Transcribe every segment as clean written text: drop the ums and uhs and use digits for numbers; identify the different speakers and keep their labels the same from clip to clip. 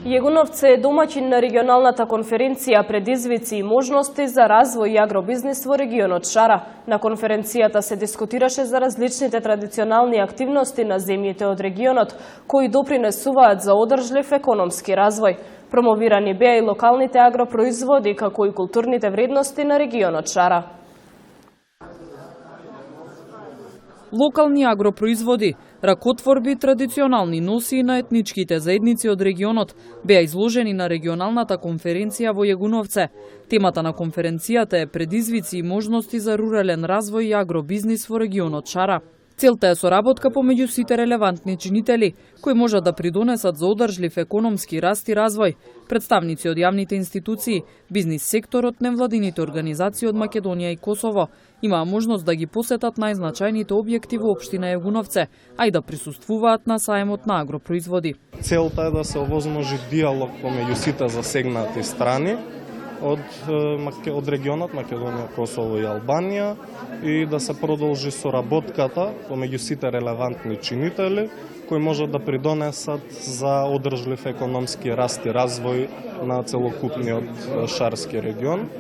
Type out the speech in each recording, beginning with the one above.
Speaker 1: Јегуновце е домаќин на регионалната конференција предизвици и можности за развој и агробизнис во регионот Шара. На конференцијата се дискутираше за различните традиционални активности на земјите од регионот, кои допринесуваат за одржлив економски развој. Промовирани беа и локалните агропроизводи, како и културните вредности на регионот Шара.
Speaker 2: Локални агропроизводи, ракотворби, традиционални носи на етничките заедници од регионот беа изложени на регионалната конференција во Јегуновце. Темата на конференцијата е предизвици и можности за рурален развој и агробизнис во регионот Шара. Целта е соработка помеѓу сите релевантни чинители, кои можат да придонесат за одржлив економски раст и развој. Представници од јавните институции, бизнис секторот, невладините организации од Македонија и Косово имаа можност да ги посетат најзначајните објекти во општина Јегуновце, а и да присуствуваат на саемот на агропроизводи.
Speaker 3: Целта е да се овозможи диалог помеѓу сите засегнати страни од регионот Македонија, Косово и Албанија и да се продолжи соработката помеѓу сите релевантни чинители кои можат да придонесат за одржлив економски раст и развој на целокупниот шарски регион.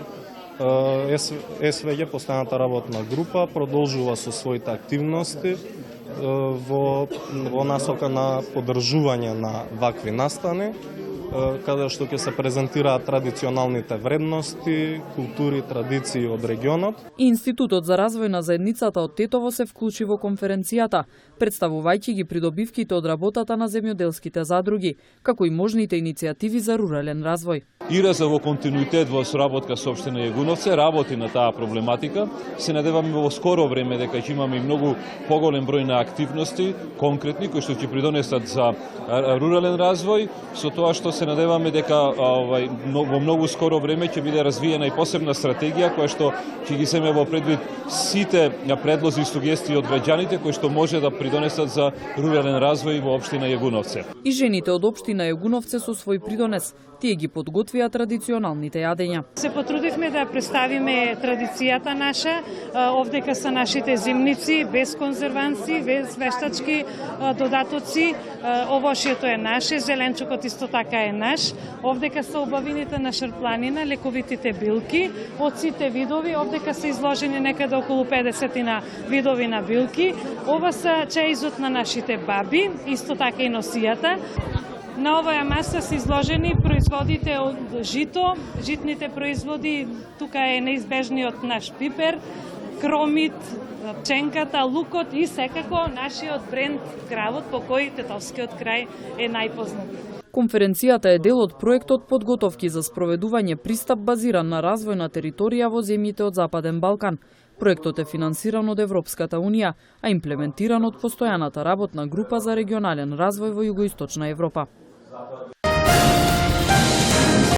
Speaker 3: СВЈ, постојаната работна група, продолжува со своите активности во насока на поддржување на вакви настани, каде што ќе се презентираат традиционалните вредности, култури, традиции од регионот.
Speaker 2: Институтот за развој на заедницата од Тетово се вклучи во конференцијата, представувајќи ги придобивките од работата на земјоделските задруги, како и можните иницијативи за рурален развој.
Speaker 4: ИРЗ во континуитет во соработка со општина Јегуновце работи на таа проблематика. Се надеваме во скоро време дека ќе имаме многу поголем број на активности, конкретни, кои што ќе придонесат за рурален развој, со тоа што се надеваме дека во многу скоро време ќе биде развиена и посебна стратегија која што ќе ги земе во предвид сите предлози и сугестии од граѓаните кои што може да придонесат за рурален развој во општина Јегуновце.
Speaker 2: И жените од општина Јегуновце со свој придонес, тие ги подготвија традиционалните јадења.
Speaker 5: Се потрудивме да представиме традицијата наша, овдека са нашите зимници, без конзерванси, без вештачки додатоци. Овошјето е наше, зеленчукот исто така е наш. Овдека се убавините на шарпланина, лековитите билки, од сите видови. Овдека се изложени некаде околу 50 видови на билки. Ова са чеизот на нашите баби, исто така и носијата. На оваа маса се изложени производите од жито, житните производи, тука е неизбежниот наш пипер, кромит, пченката, лукот и секако нашиот бренд кравот по кој тетовскиот крај е најпознат.
Speaker 2: Конференцијата е дел од проектот подготовки за спроведување пристап базиран на развојна територија во земјите од Западен Балкан. Проектот е финансиран од Европската Унија, а имплементиран од постојаната работна група за регионален развој во Југоисточна Европа.